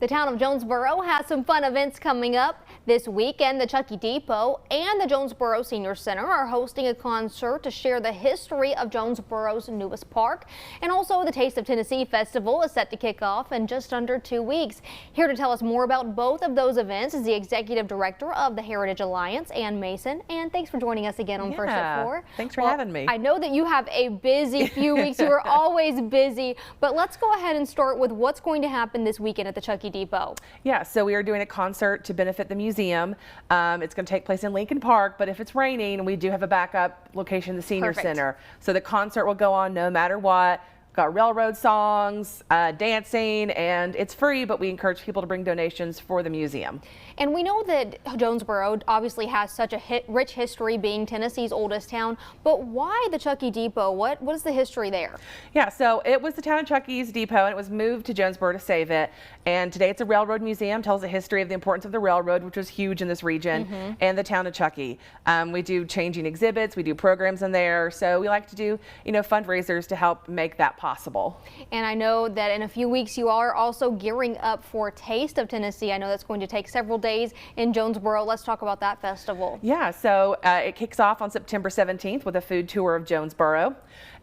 The town of Jonesborough has some fun events coming up this weekend. The Chucky Depot and the Jonesborough Senior Center are hosting a concert to share the history of Jonesborough's newest park. And also the Taste of Tennessee Festival is set to kick off in just under 2 weeks. Here to tell us more about both of those events is the Executive Director of the Heritage Alliance, Ann Mason. And thanks for joining us again on First at 4. Thanks for having me. I know that you have a busy few weeks. You are always busy, but let's go ahead and start with what's going to happen this weekend at the Chucky Depot. Yeah, so we are doing a concert to benefit the museum. It's going to take place in Lincoln Park, but if it's raining, we do have a backup location, the Senior Center. So the concert will go on no matter what. Got railroad songs, dancing, and it's free, but we encourage people to bring donations for the museum. And we know that Jonesborough obviously has such a rich history, being Tennessee's oldest town, but why the Chucky Depot? What is the history there? Yeah, so it was the town of Chucky's Depot, and it was moved to Jonesborough to save it. And today it's a railroad museum, tells the history of the importance of the railroad, which was huge in this region, and the town of Chucky. We do changing exhibits, we do programs in there, so we like to do, fundraisers to help make that possible. And I know that in a few weeks you are also gearing up for Taste of Tennessee. I know that's going to take several days in Jonesborough. Let's talk about that festival. Yeah, so it kicks off on September 17th with a food tour of Jonesborough.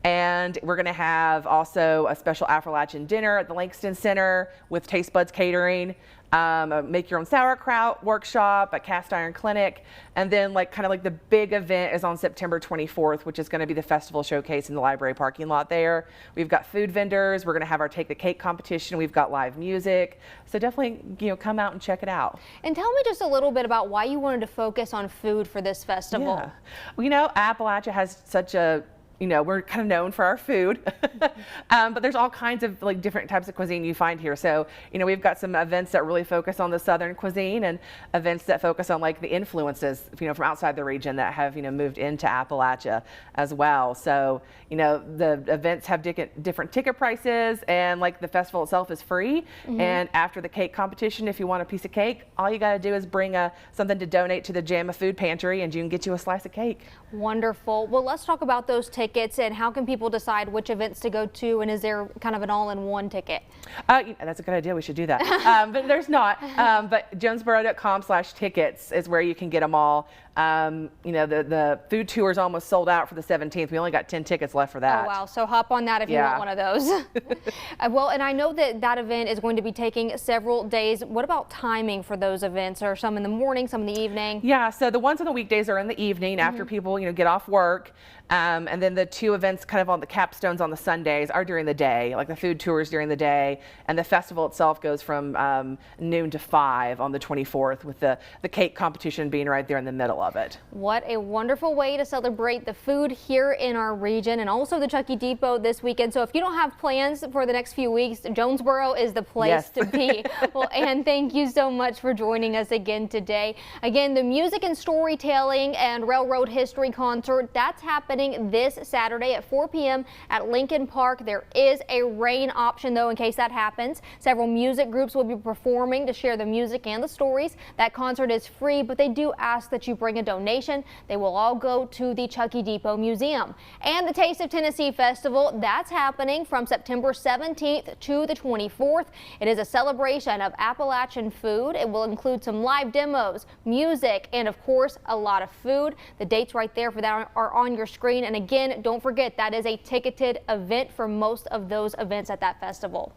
And we're going to have also a special Appalachian dinner at the Langston Center with Taste Buds Catering, a make your own sauerkraut workshop, a cast iron clinic, and then kind of the big event is on September 24th, which is going to be the festival showcase in the library parking lot there. We've got food vendors. We're going to have our Take the Cake competition. We've got live music. So definitely, come out and check it out. And tell me just a little bit about why you wanted to focus on food for this festival. Yeah. Well, Appalachia has such a we're kind of known for our food, but there's all kinds of different types of cuisine you find here. So, we've got some events that really focus on the Southern cuisine and events that focus on the influences, from outside the region that have, moved into Appalachia as well. So, the events have different ticket prices, and the festival itself is free. And after the cake competition, if you want a piece of cake, all you got to do is bring something to donate to the JAMA Food Pantry, and you can get you a slice of cake. Wonderful. Well, let's talk about those tickets and how can people decide which events to go to, and is there kind of an all-in-one ticket? That's a good idea. We should do that. But there's not. But jonesborough.com/tickets is where you can get them all. The food tour is almost sold out for the 17th. We only got 10 tickets left for that. Oh, wow. So hop on that if you want one of those. Well, and I know that event is going to be taking several days. What about timing for those events? Are some in the morning, some in the evening? Yeah, so the ones on the weekdays are in the evening after people, get off work. And then the two events kind of on the capstones on the Sundays are during the day, the food tours during the day, and the festival itself goes from noon to 5 on the 24th, with the cake competition being right there in the middle of it. What a wonderful way to celebrate the food here in our region, and also the Chucky Depot this weekend. So if you don't have plans for the next few weeks, Jonesborough is the place to be. Well, Ann, thank you so much for joining us again today. Again, the music and storytelling and railroad history concert, that's happening this Saturday at 4 p.m. at Lincoln Park. There is a rain option, though, in case that happens. Several music groups will be performing to share the music and the stories. That concert is free, but they do ask that you bring a donation. They will all go to the Chucky Depot Museum. And the Taste of Tennessee Festival, that's happening from September 17th to the 24th. It is a celebration of Appalachian food. It will include some live demos, music, and of course, a lot of food. The dates right there for that are on your screen. And again, don't forget, that is a ticketed event for most of those events at that festival.